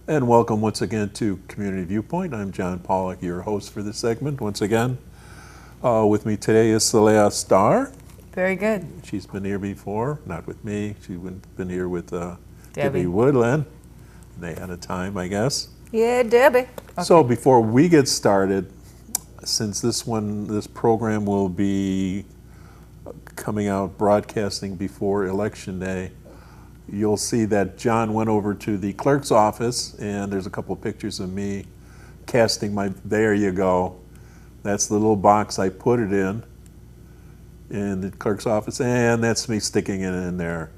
And welcome once again to Community Viewpoint. I'm John Pollock, your host for this segment once again. With me today is Celea Starr. Very good. She's been here before, not with me. She's been here with Debbie Woodland. They had a time, I guess. Yeah, Debbie. Okay. So before we get started, since this program will be coming out broadcasting before Election Day, you'll see that John went over to the clerk's office, and there's a couple of pictures of me casting there you go. That's the little box I put it in the clerk's office, and that's me sticking it in there.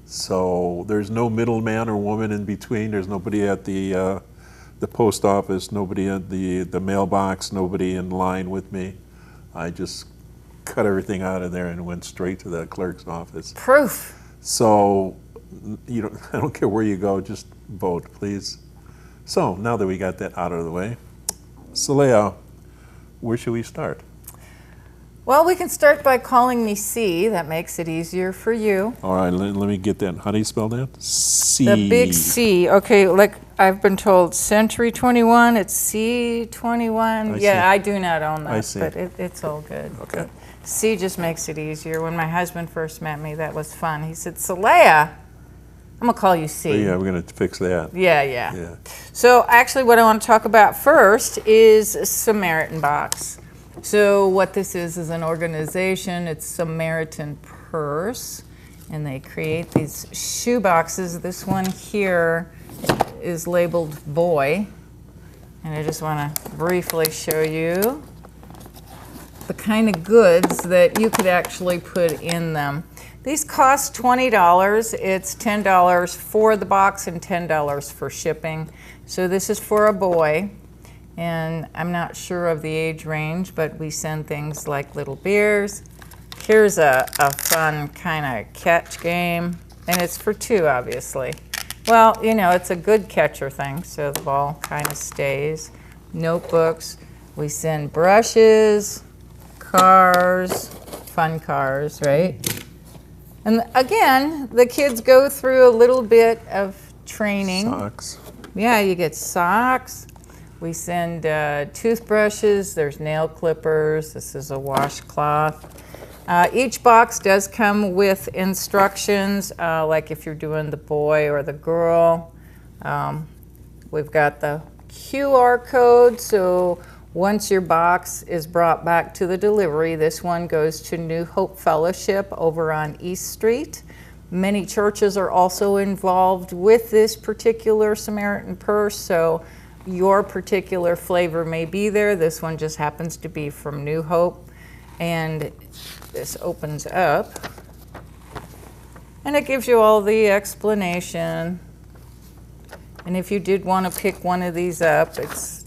So there's no middleman or woman in between. There's nobody at the post office, nobody at the mailbox, nobody in line with me. I just cut everything out of there and went straight to the clerk's office. Proof. So I don't care where you go, just vote, please. So now that we got that out of the way, Celea, where should we start? Well, we can start by calling me C. That makes it easier for you. All right, let me get that. How do you spell that? C. The big C. Okay, like I've been told, Century 21, it's C21. I do not own that, but it's all good. Okay. But C just makes it easier. When my husband first met me, that was fun. He said, Celea, I'm going to call you C. Oh, yeah, we're going to fix that. Yeah. So actually what I want to talk about first is Samaritan Box. So what this is an organization. It's Samaritan Purse, and they create these shoe boxes. This one here is labeled boy, and I just want to briefly show you the kind of goods that you could actually put in them. These cost $20. It's $10 for the box and $10 for shipping. So this is for a boy, and I'm not sure of the age range, but we send things like little beers. Here's a fun kind of catch game, and it's for two, obviously. Well, it's a good catcher thing, so the ball kind of stays. Notebooks. We send brushes, cars, fun cars, right? And again, the kids go through a little bit of training. Socks. Yeah, you get socks. We send toothbrushes. There's nail clippers. This is a washcloth. Each box does come with instructions, like if you're doing the boy or the girl. We've got the QR code, so once your box is brought back to the delivery, this one goes to New Hope Fellowship over on East Street. Many churches are also involved with this particular Samaritan Purse, so your particular flavor may be there. This one just happens to be from New Hope, and this opens up, and it gives you all the explanation. And if you did want to pick one of these up, it's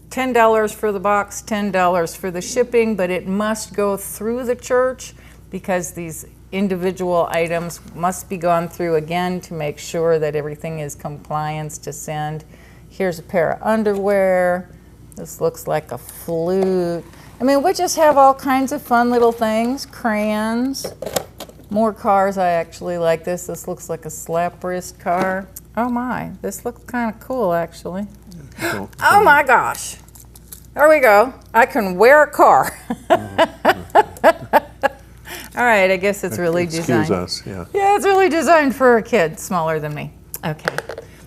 $10 for the box, $10 for the shipping, but it must go through the church because these individual items must be gone through again to make sure that everything is compliance to send. Here's a pair of underwear. This looks like a flute. I mean, we just have all kinds of fun little things. Crayons, more cars. I actually like this. This looks like a slap wrist car. Oh my, this looks kind of cool actually. Oh my gosh. There we go. I can wear a car. All right, I guess it's really designed. Excuse us, yeah. Yeah, it's really designed for a kid smaller than me. Okay.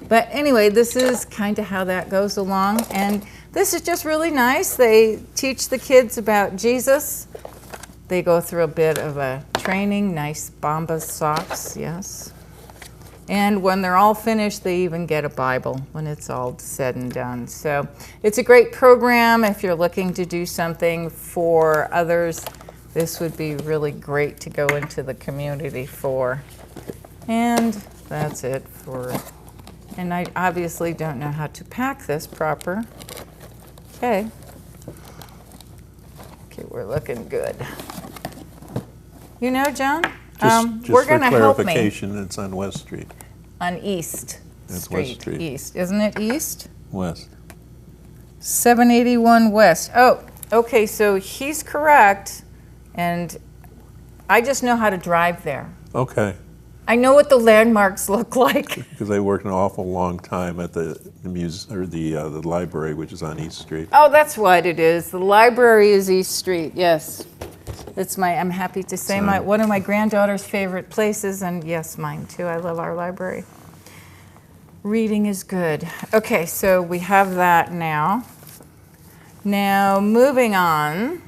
But anyway, this is kind of how that goes along. And this is just really nice. They teach the kids about Jesus. They go through a bit of a training. Nice Bombas socks, yes. And when they're all finished, they even get a Bible when it's all said and done. So it's a great program if you're looking to do something for others. This would be really great to go into the community for. And that's it for, and I obviously don't know how to pack this proper. Okay, we're looking good. John, Just we're for going to help me. clarification, it's on West Street. On East That's Street. West Street. East, isn't it East? West. 781 West. Oh, okay, so he's correct, and I just know how to drive there. Okay. I know what the landmarks look like. Because I worked an awful long time at the the library, which is on East Street. Oh, that's what it is. The library is East Street, yes. It's I'm happy to say, one of my granddaughter's favorite places, and yes, mine too. I love our library. Reading is good. Okay, so we have that now. Now, moving on.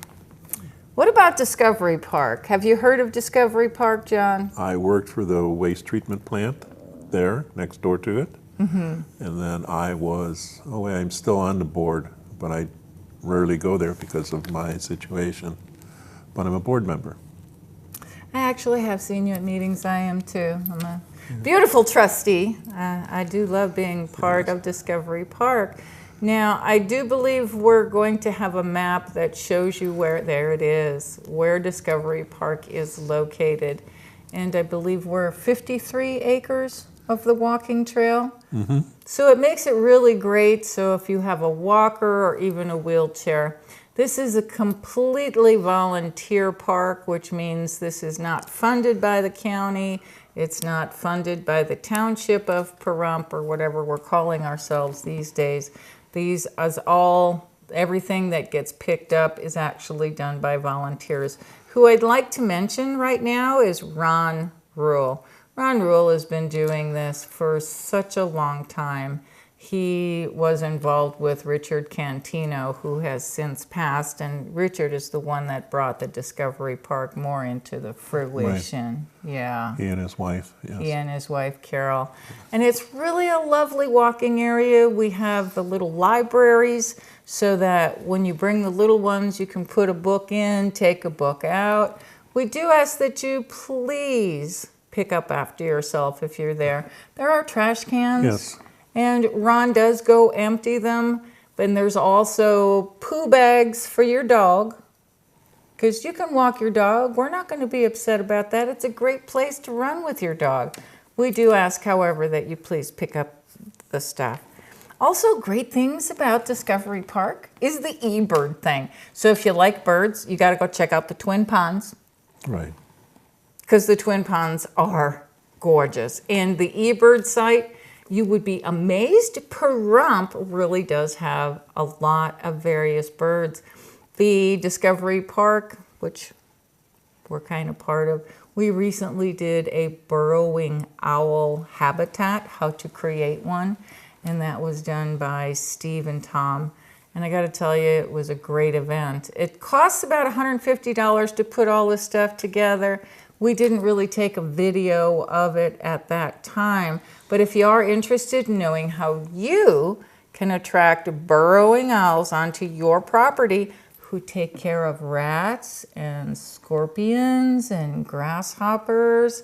What about Discovery Park? Have you heard of Discovery Park, John? I worked for the waste treatment plant there, next door to it. Mm-hmm. And then I'm still on the board, but I rarely go there because of my situation. But I'm a board member. I actually have seen you at meetings. I am too. I'm a beautiful trustee. I do love being part of Discovery Park. Now, I do believe we're going to have a map that shows you there it is, where Discovery Park is located. And I believe we're 53 acres of the walking trail. Mm-hmm. So it makes it really great. So if you have a walker or even a wheelchair, this is a completely volunteer park, which means this is not funded by the county. It's not funded by the township of Pahrump or whatever we're calling ourselves these days. These is everything that gets picked up is actually done by volunteers. Who I'd like to mention right now is Ron Rule. Ron Rule has been doing this for such a long time. He was involved with Richard Cantino, who has since passed, and Richard is the one that brought the Discovery Park more into the fruition. Right. Yeah. He and his wife, yes. He and his wife, Carol. And it's really a lovely walking area. We have the little libraries so that when you bring the little ones, you can put a book in, take a book out. We do ask that you please pick up after yourself if you're there. There are trash cans. Yes. And Ron does go empty them. And there's also poo bags for your dog. Because you can walk your dog. We're not going to be upset about that. It's a great place to run with your dog. We do ask, however, that you please pick up the stuff. Also, great things about Discovery Park is the eBird thing. So if you like birds, you got to go check out the Twin Ponds. Right. Because the Twin Ponds are gorgeous. And the eBird site, you would be amazed. Pahrump really does have a lot of various birds. The Discovery Park, which we're kind of part of, we recently did a burrowing owl habitat, how to create one. And that was done by Steve and Tom. And I got to tell you, it was a great event. It costs about $150 to put all this stuff together. We didn't really take a video of it at that time, but if you are interested in knowing how you can attract burrowing owls onto your property who take care of rats and scorpions and grasshoppers,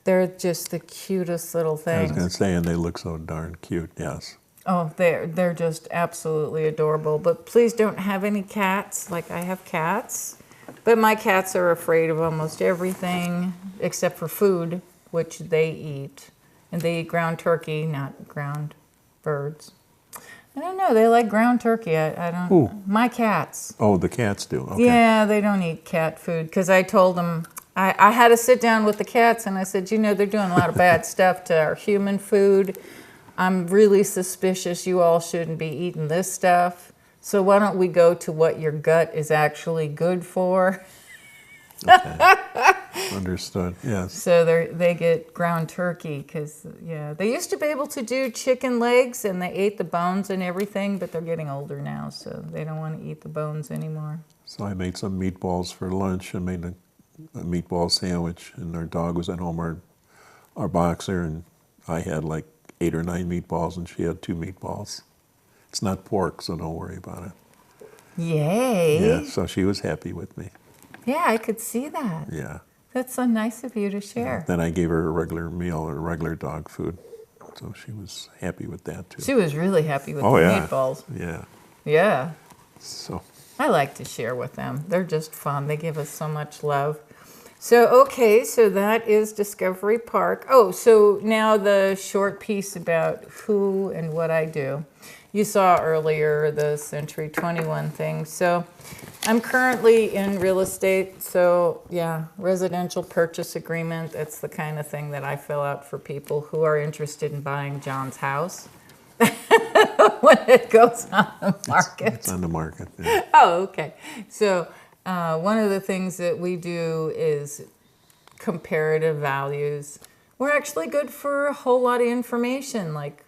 they're just the cutest little things. I was going to say, and they look so darn cute, yes. Oh, they're just absolutely adorable, but please don't have any cats, like I have cats. But my cats are afraid of almost everything except for food, which they eat. And they eat ground turkey, not ground birds. I don't know. They like ground turkey. I don't. Ooh. My cats. Oh, the cats do. Okay. Yeah, they don't eat cat food because I told them I had to sit down with the cats and I said, you know, they're doing a lot of bad stuff to our human food. I'm really suspicious you all shouldn't be eating this stuff. So why don't we go to what your gut is actually good for? Okay. Understood, yes. So they get ground turkey because, yeah, they used to be able to do chicken legs and they ate the bones and everything, but they're getting older now, so they don't want to eat the bones anymore. So I made some meatballs for lunch. I made a meatball sandwich, and our dog was at home, our boxer, and I had like 8 or 9 meatballs, and she had 2 meatballs. It's not pork, so don't worry about it. Yay. Yeah, so she was happy with me. Yeah, I could see that. Yeah. That's so nice of you to share. Then I gave her a regular meal, or regular dog food. So she was happy with that, too. She was really happy with the meatballs. Yeah. Yeah. So I like to share with them. They're just fun. They give us so much love. So, okay, so that is Discovery Park. Oh, so now the short piece about who and what I do you saw earlier the Century 21 thing. So I'm currently in real estate. So yeah, residential purchase agreement. That's the kind of thing that I fill out for people who are interested in buying John's house when it goes on the market. It's on the market. Yeah. Oh, okay. So one of the things that we do is comparative values. We're actually good for a whole lot of information, like,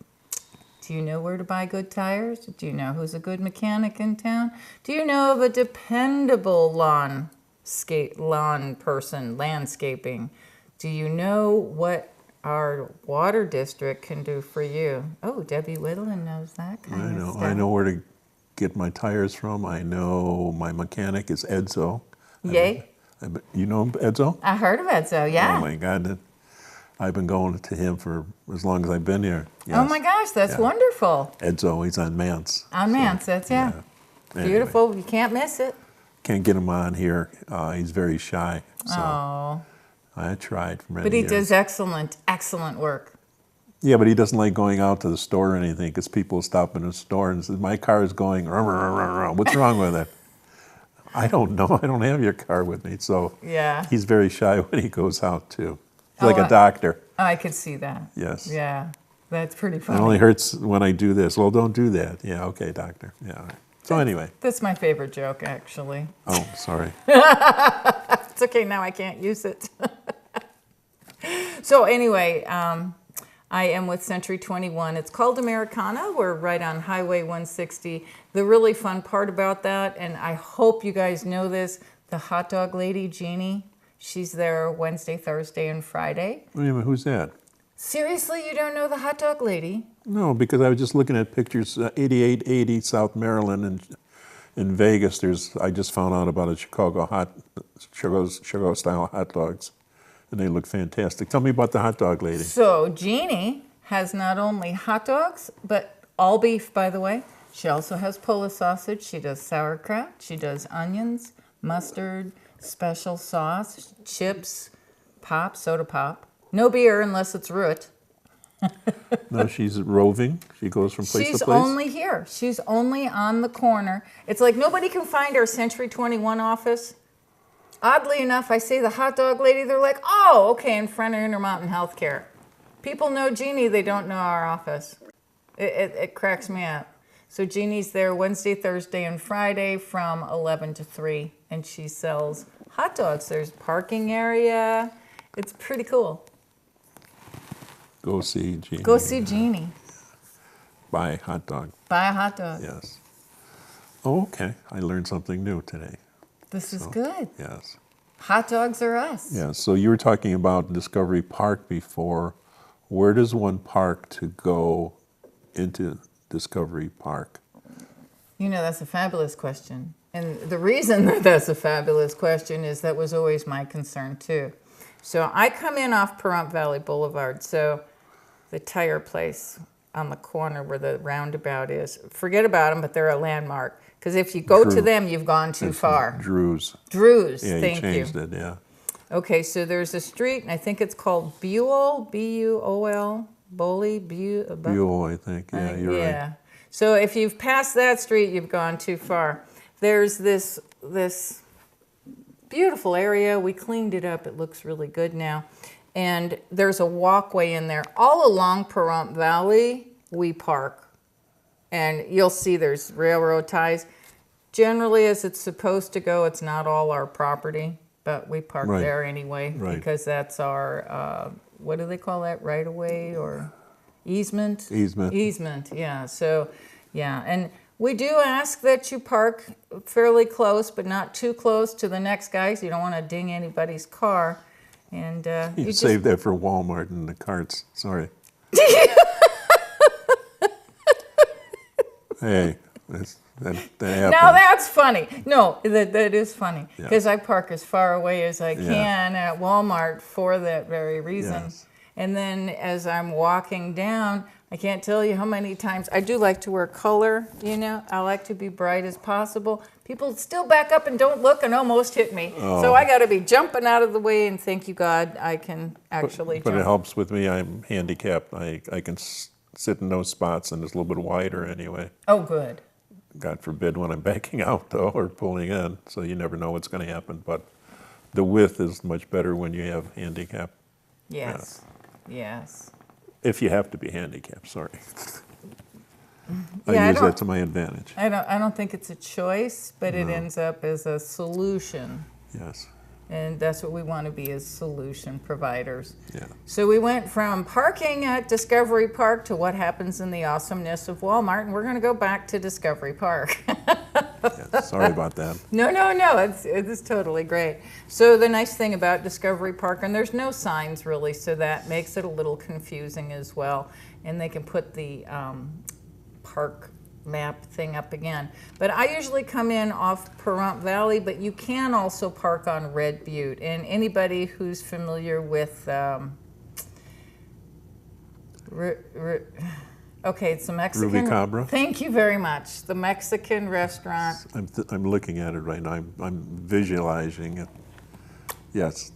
do you know where to buy good tires? Do you know who's a good mechanic in town? Do you know of a dependable lawn person, landscaping? Do you know what our water district can do for you? Oh, Debbie Whittlin knows that kind of stuff. I know where to get my tires from. I know my mechanic is Edzo. Yay. You know Edzo? I heard of Edzo, yeah. Oh my God. I've been going to him for as long as I've been here. Yes. Oh my gosh, that's wonderful. Edzo, he's on Mance. On Mance, that's, yeah. Anyway, Beautiful, you can't miss it. can't get him on here. He's very shy. So Oh, I tried for many but he years. does excellent work. Yeah, but he doesn't like going out to the store or anything because people stop in the store and say, my car is going, rah, rah, rah, rah. What's wrong with it? I don't know. I don't have your car with me. So Yeah. he's very shy when he goes out too. He's like a doctor. I could see that. Yes. Yeah, that's pretty It funny. only hurts when I do this. Well, don't do that. Yeah, okay, doctor. Yeah. All right. So anyway. That's my favorite joke, actually. Oh, sorry. It's okay, now I can't use it. So anyway, I am with Century 21. It's called Americana. We're right on Highway 160. The really fun part about that, and I hope you guys know this, the hot dog lady, Jeannie, she's there Wednesday, Thursday, and Friday. Wait a minute, who's that? Seriously, you don't know the hot dog lady? No, because I was just looking at pictures, 8880 South Maryland and in Vegas. I just found out about a Chicago style hot dogs, and they look fantastic. Tell me about the hot dog lady. So Jeannie has not only hot dogs, but all beef, by the way. She also has Polish sausage. She does sauerkraut. She does onions, mustard, special sauce, chips, pop, soda pop. No beer unless it's root. No, she's roving. She goes from place She's to place. only here. She's only on the corner. It's like nobody can find our Century 21 office. Oddly enough, I say the hot dog lady, they're like, oh, okay, in front of Intermountain Healthcare. People know Jeannie, they don't know our office. It cracks me up. So Jeannie's there Wednesday, Thursday, and Friday from 11 to 3, and she sells hot dogs. There's a parking area. It's pretty cool. Go see Jeannie. Go see Jeannie. Buy a hot dog. Buy a hot dog. Yes. Oh, okay. I learned something new today. This is good. Yes. Hot dogs are us. Yeah. So you were talking about Discovery Park before. Where does one park to go into Discovery Park? You know, that's a fabulous question. And the reason that that's a fabulous question is that was always my concern too. So I come in off Pahrump Valley Boulevard. So the tire place on the corner where the roundabout is, forget about them, but they're a landmark. Because if you go to them, you've gone too far. Drew's. Drew's, Yeah, thank you. he changed it, yeah. Okay, so there's a street, and I think it's called Buell, B-U-O-L, Bully, Buell, I think. Yeah, you're yeah. right. So if you've passed that street, you've gone too far. There's this beautiful area. We cleaned it up. It looks really good now. And there's a walkway in there. All along Pahrump Valley, we park. And you'll see there's railroad ties. Generally, as it's supposed to go, it's not all our property, but we park Right. there anyway Right. because that's our, what do they call that, right-of-way or easement? Easement. Easement, yeah. So, yeah, and we do ask that you park fairly close, but not too close to the next guy, so you don't want to ding anybody's car. And You just saved that for Walmart and the carts. Sorry. Hey, that happened. Now that's funny. No, that is funny Yeah. because I park as far away as I can at Walmart for that very reason. Yes. And then as I'm walking down, I can't tell you how many times I do like to wear color, you know. I like to be bright as possible. People still back up and don't look and almost hit me. So I got to be jumping out of the way and thank you God I can actually But it jump. helps with me. I'm handicapped. I can sit in those spots, and it's a little bit wider anyway. Oh, good. God forbid when I'm backing out, though, or pulling in, so you never know what's going to happen. But the width is much better when you have handicap. Yes. Yes. If you have to be handicapped, sorry. Yeah, I use that to my advantage. I don't think it's a choice, but it ends up as a solution. Yes. And that's what we want to be, as solution providers. Yeah. So we went from parking at Discovery Park to what happens in the awesomeness of Walmart, and we're going to go back to Discovery Park. Yeah, sorry about that. No, it's totally great. So the nice thing about Discovery Park, and there's no signs really, so that makes it a little confusing as well. And they can put the park map thing up again. But I usually come in off Pahrump Valley, but you can also park on Red Butte. And anybody who's familiar with, okay, it's a Mexican. Ruby Cabra? Thank you very much. The Mexican restaurant. I'm looking at it right now. I'm visualizing it. Yes.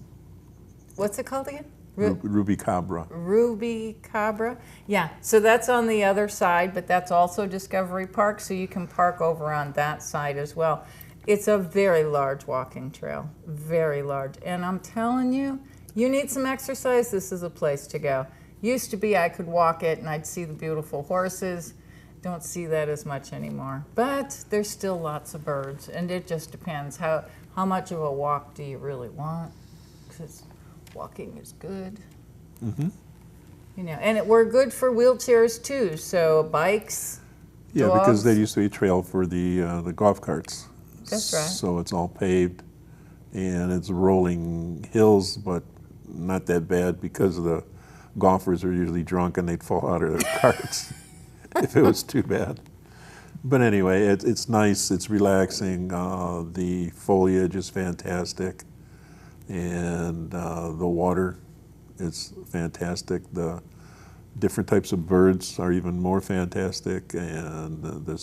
What's it called again? Ruby Cabra. Ruby Cabra. Yeah, so that's on the other side, but that's also Discovery Park, so you can park over on that side as well. It's a very large walking trail, very large. And I'm telling you, you need some exercise, this is a place to go. Used to be I could walk it and I'd see the beautiful horses. Don't see that as much anymore. But there's still lots of birds, and it just depends how much of a walk do you really want, because walking is good. Mm-hmm. You know, and we're good for wheelchairs too. So bikes. Yeah, dogs. because there used to be a trail for the golf carts. That's right. So it's all paved, and it's rolling hills, but not that bad because the golfers are usually drunk and they'd fall out of their carts if it was too bad. But anyway, it's nice. It's relaxing. The foliage is fantastic. And the water is fantastic. The different types of birds are even more fantastic. And the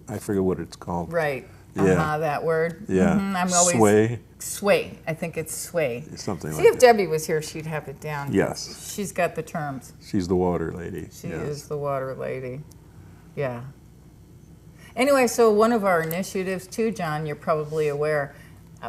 I forget what it's called. Right. Yeah. That word. Yeah. Mm-hmm. I'm always Sway. Sway. I think it's sway. Something See like if that. Debbie was here, she'd have it down. Yes. She's got the terms. She's the water lady. She yes. is the water lady. Yeah. Anyway, so one of our initiatives too, John, you're probably aware,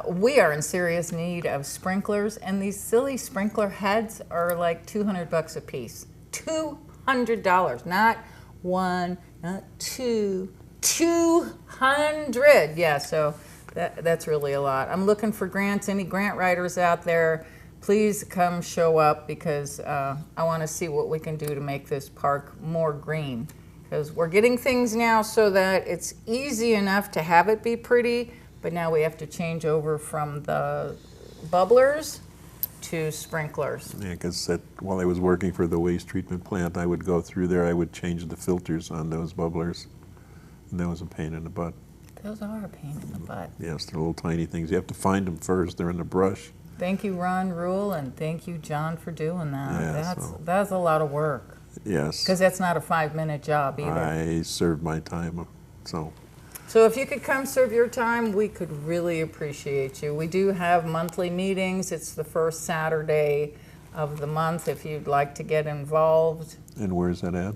we are in serious need of sprinklers, and these silly sprinkler heads are like $200 a piece. $200, not one, not two, 200. Yeah, so that's really a lot. I'm looking for grants. Any grant writers out there, please come show up, because I want to see what we can do to make this park more green. Because we're getting things now so that it's easy enough to have it be pretty, but now we have to change over from the bubblers to sprinklers. Yeah, because while I was working for the waste treatment plant, I would go through there, I would change the filters on those bubblers, and that was a pain in the butt. Those are a pain in the butt. Yes, they're little tiny things. You have to find them first. They're in the brush. Thank you, Ron Rule, and thank you, John, for doing that. Yeah, That's a lot of work. Yes. Because that's not a 5-minute job either. I served my time, so. So if you could come serve your time, we could really appreciate you. We do have monthly meetings. It's the first Saturday of the month if you'd like to get involved. And where's that at?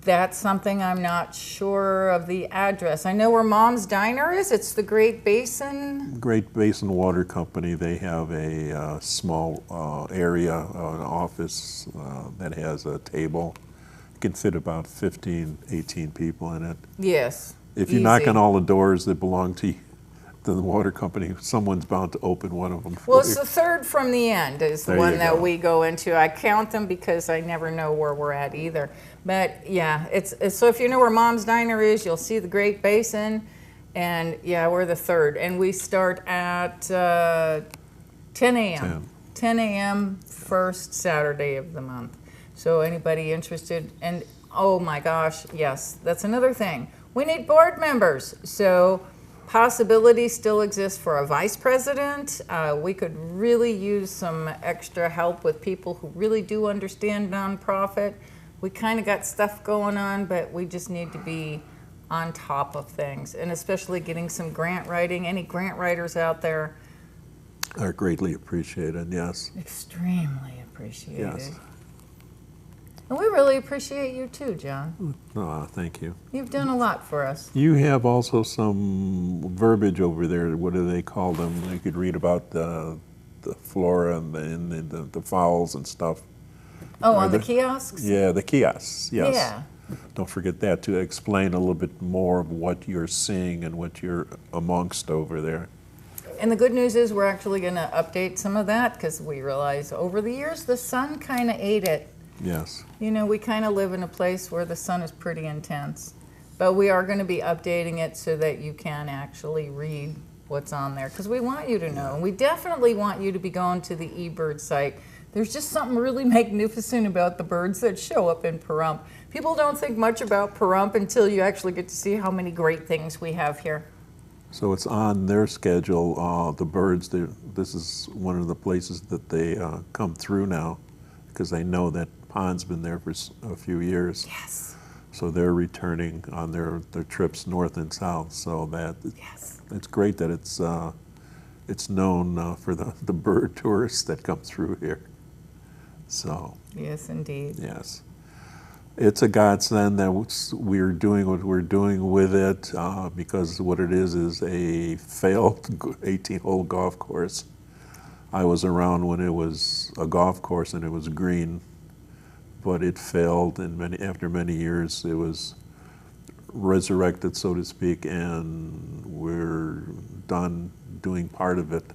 That's something I'm not sure of the address. I know where Mom's Diner is. It's the Great Basin. Great Basin Water Company. They have a small area, an office that has a table. It can fit about 15, 18 people in it. Yes. If you knock on all the doors that belong to the water company, someone's bound to open one of them for Well, you. it's the third from the end is the There one you that go. we go into. I count them because I never know where we're at either. But yeah, it's so if you know where Mom's Diner is, you'll see the Great Basin, and yeah, we're the third, and we start at 10 a.m. 10 a.m. first Saturday of the month. So anybody interested? And oh my gosh, yes, that's another thing. We need board members. So possibility still exists for a vice president. We could really use some extra help with people who really do understand nonprofit. We kind of got stuff going on, but we just need to be on top of things, and especially getting some grant writing. Any grant writers out there? Are greatly appreciated, yes. Extremely appreciated. Yes. And we really appreciate you too, John. Oh, thank you. You've done a lot for us. You have also some verbiage over there. What do they call them? You could read about the flora and the fowls and stuff. Oh, on the kiosks? Yeah, the kiosks, yes. Yeah. Don't forget that, to explain a little bit more of what you're seeing and what you're amongst over there. And the good news is we're actually going to update some of that because we realize over the years the sun kind of ate it. Yes. You know, we kind of live in a place where the sun is pretty intense. But we are going to be updating it so that you can actually read what's on there because we want you to know. And we definitely want you to be going to the eBird site. There's just something really magnificent about the birds that show up in Pahrump. People don't think much about Pahrump until you actually get to see how many great things we have here. So it's on their schedule. The birds, this is one of the places that they come through now because they know that pond's been there for a few years. Yes. So they're returning on their trips north and south. So that it's great that it's known for the bird tourists that come through here. So yes, indeed. yes, it's a godsend that we're doing what we're doing with it because what it is a failed 18-hole golf course. I was around when it was a golf course and it was green, but it failed, and after many years it was resurrected, so to speak, and we're done doing part of it,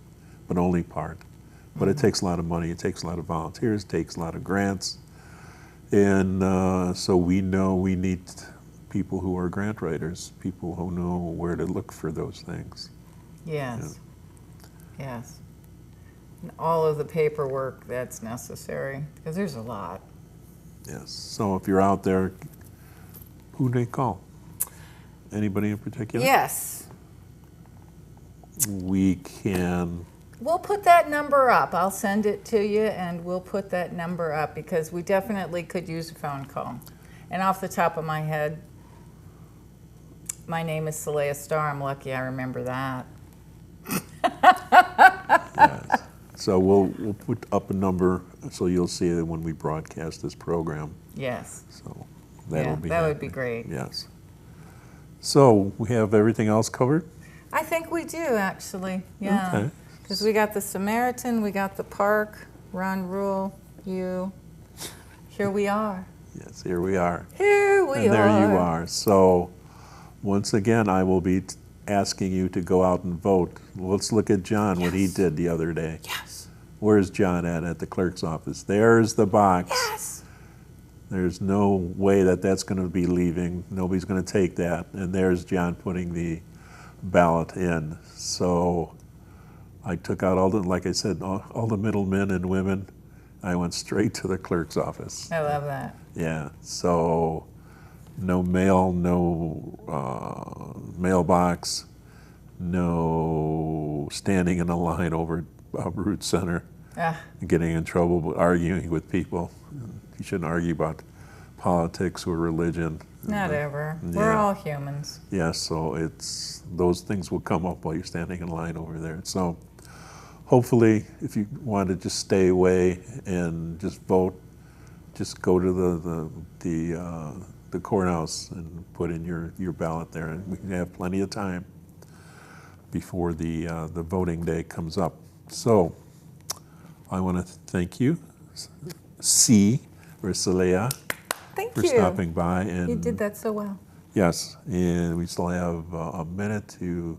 but only part. But it takes a lot of money, it takes a lot of volunteers, it takes a lot of grants, and so we know we need people who are grant writers, people who know where to look for those things. Yes. Yeah. Yes. And all of the paperwork that's necessary, because there's a lot. Yes. So if you're out there, who do they call? Anybody in particular? Yes. We can. We'll put that number up. I'll send it to you, and we'll put that number up because we definitely could use a phone call. And off the top of my head, my name is Saleha Starr. I'm lucky I remember that. Yes. So we'll put up a number so you'll see it when we broadcast this program. Yes. So that'll be that would happening. be great. Yes. So we have everything else covered? I think we do, actually. Yeah. Okay. Because we got the Samaritan, we got the park, Ron Rule, you. Here we are. Yes, here we are. Here we are. And there you are. So once again, I will be asking you to go out and vote. Let's look at John, what he did the other day. Yes. Where's John at the clerk's office? There's the box. Yes. There's no way that that's going to be leaving. Nobody's going to take that. And there's John putting the ballot in. So I took out all the, like I said, all the middlemen and women. I went straight to the clerk's office. I love that. Yeah. So no mail, no mailbox, no standing in a line over at Root Center, getting in trouble, arguing with people. You shouldn't argue about politics or religion. Not ever. Yeah. We're all humans. Yeah, so those things will come up while you're standing in line over there. So hopefully, if you want to just stay away and just vote, just go to the courthouse and put in your ballot there, and we have plenty of time before the voting day comes up. So I want to thank you, Saleha, Thank for you. stopping by. And You did that so well. yes, and we still have a minute to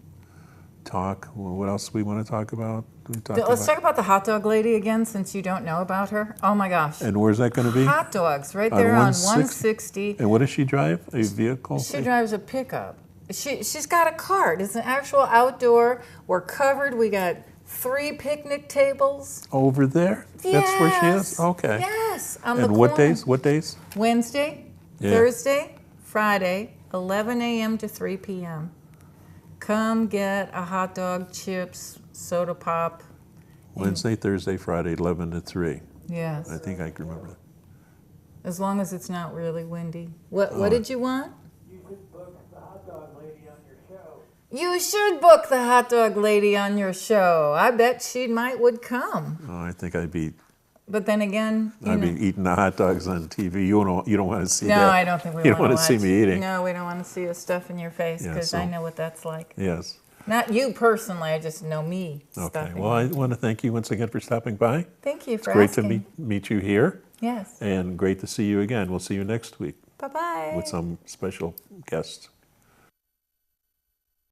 talk. Well, what else do we want to talk about? Let's talk about the hot dog lady again, since you don't know about her. Oh my gosh. And where's that going to be? Hot dogs, right there on 160. And what does she drive? A vehicle? She drives a pickup. She's got a cart. It's an actual outdoor. We're covered. We got 3 picnic tables. Over there? Yes. That's where she is? Okay. Yes. And what days? What days? Wednesday, Yeah. Thursday, Friday, 11 a.m. to 3 p.m. Come get a hot dog, chips, soda pop. Wednesday, Thursday, Friday, 11 to 3. Yes. I think I can remember that. As long as it's not really windy. What did you want? You could book the hot dog lady on your show. You should book the hot dog lady on your show. I bet she would come. Oh, I think I'd be But then again, I'd be eating the hot dogs on TV. You don't want to see that. no, I don't think we You want don't to want to see me eating. No, we don't want to see the stuff in your face Yeah, because so- I know what that's like. Yes. Not you personally, I just know me. Okay. stuffing Well, I it. want to thank you once again for stopping by. Thank you It's for great asking. to meet you here, Yes. and great to see you again. We'll see you next week Bye-bye. with some special guests.